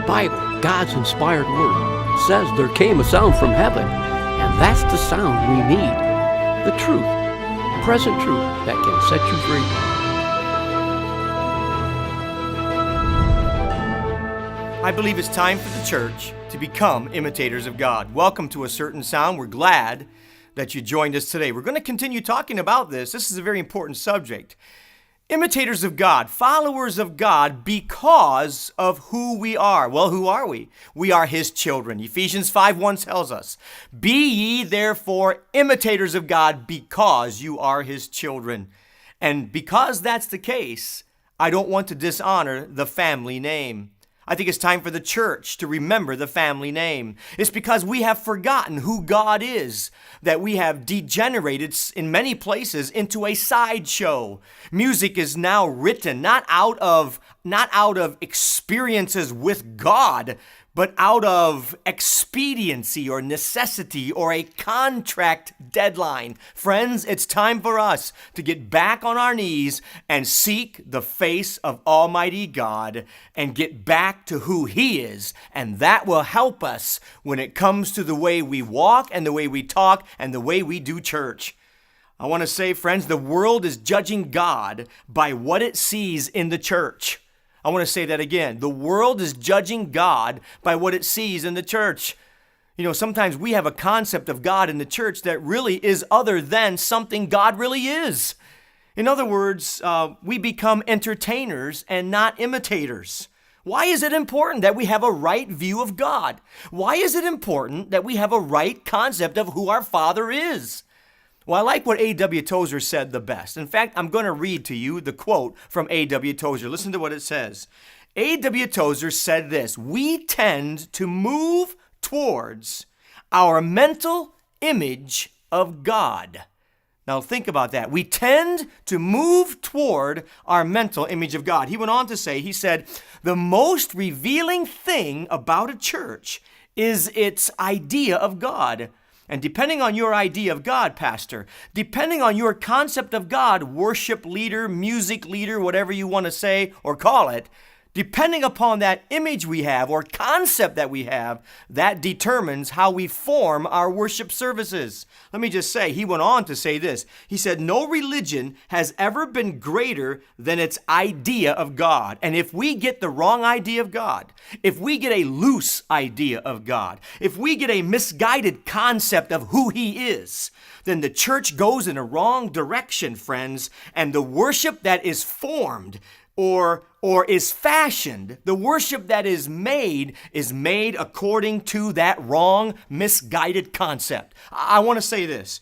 Bible, God's inspired word, says there came a sound from heaven, and that's the sound we need. The truth, present truth that can set you free. I believe it's time for the church to become imitators of God. Welcome to A Certain Sound. We're glad that you joined us today. We're going to continue talking about this. This is a very important subject. Imitators of God, followers of God because of who we are. Well, who are we? We are His children. Ephesians 5:1 tells us, "Be ye therefore imitators of God because you are His children." And because that's the case, I don't want to dishonor the family name. I think it's time for the church to remember the family name. It's because we have forgotten who God is that we have degenerated in many places into a sideshow. Music is now written not out of experiences with God, but out of expediency or necessity or a contract deadline. Friends, it's time for us to get back on our knees and seek the face of Almighty God and get back to who He is. And that will help us when it comes to the way we walk and the way we talk and the way we do church. I want to say, friends, the world is judging God by what it sees in the church. I want to say that again. The world is judging God by what it sees in the church. You know, sometimes we have a concept of God in the church that really is other than something God really is. In other words, we become entertainers and not imitators. Why is it important that we have a right view of God? Why is it important that we have a right concept of who our Father is? Well, I like what A.W. Tozer said the best. In fact, I'm going to read to you the quote from A.W. Tozer. Listen to what it says. A.W. Tozer said this: "We tend to move towards our mental image of God." Now think about that. We tend to move toward our mental image of God. He went on to say, he said, "The most revealing thing about a church is its idea of God." And depending on your idea of God, Pastor, depending on your concept of God, worship leader, music leader, whatever you want to say or call it, depending upon that image we have or concept that we have, that determines how we form our worship services. Let me just say, he went on to say this. He said, "No religion has ever been greater than its idea of God." And if we get the wrong idea of God, if we get a loose idea of God, if we get a misguided concept of who He is, then the church goes in a wrong direction, friends, and the worship that is formed or is fashioned, the worship that is made according to that wrong, misguided concept. I want to say this.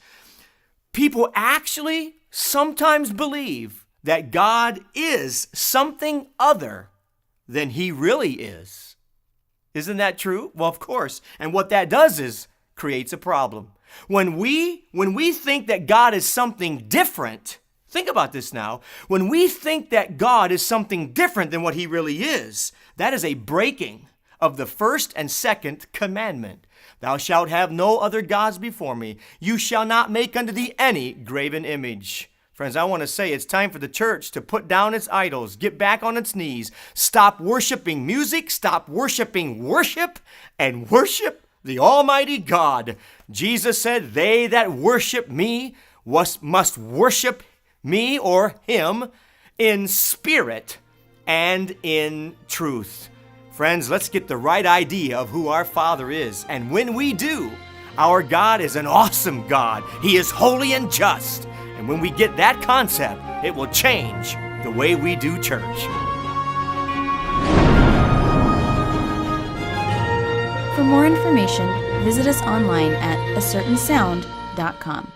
People actually sometimes believe that God is something other than He really is. Isn't that true? Well, of course. And what that does is creates a problem. When we think that God is something different, think about this now. When we think that God is something different than what He really is, that is a breaking of the first and second commandment. "Thou shalt have no other gods before me. You shall not make unto thee any graven image." Friends, I want to say it's time for the church to put down its idols, get back on its knees, stop worshiping music, stop worshiping worship, and worship the Almighty God. Jesus said, "They that worship me must worship me or Him in spirit and in truth." Friends, let's get the right idea of who our Father is. And when we do, our God is an awesome God. He is holy and just. And when we get that concept, it will change the way we do church. For more information, visit us online at acertainsound.com.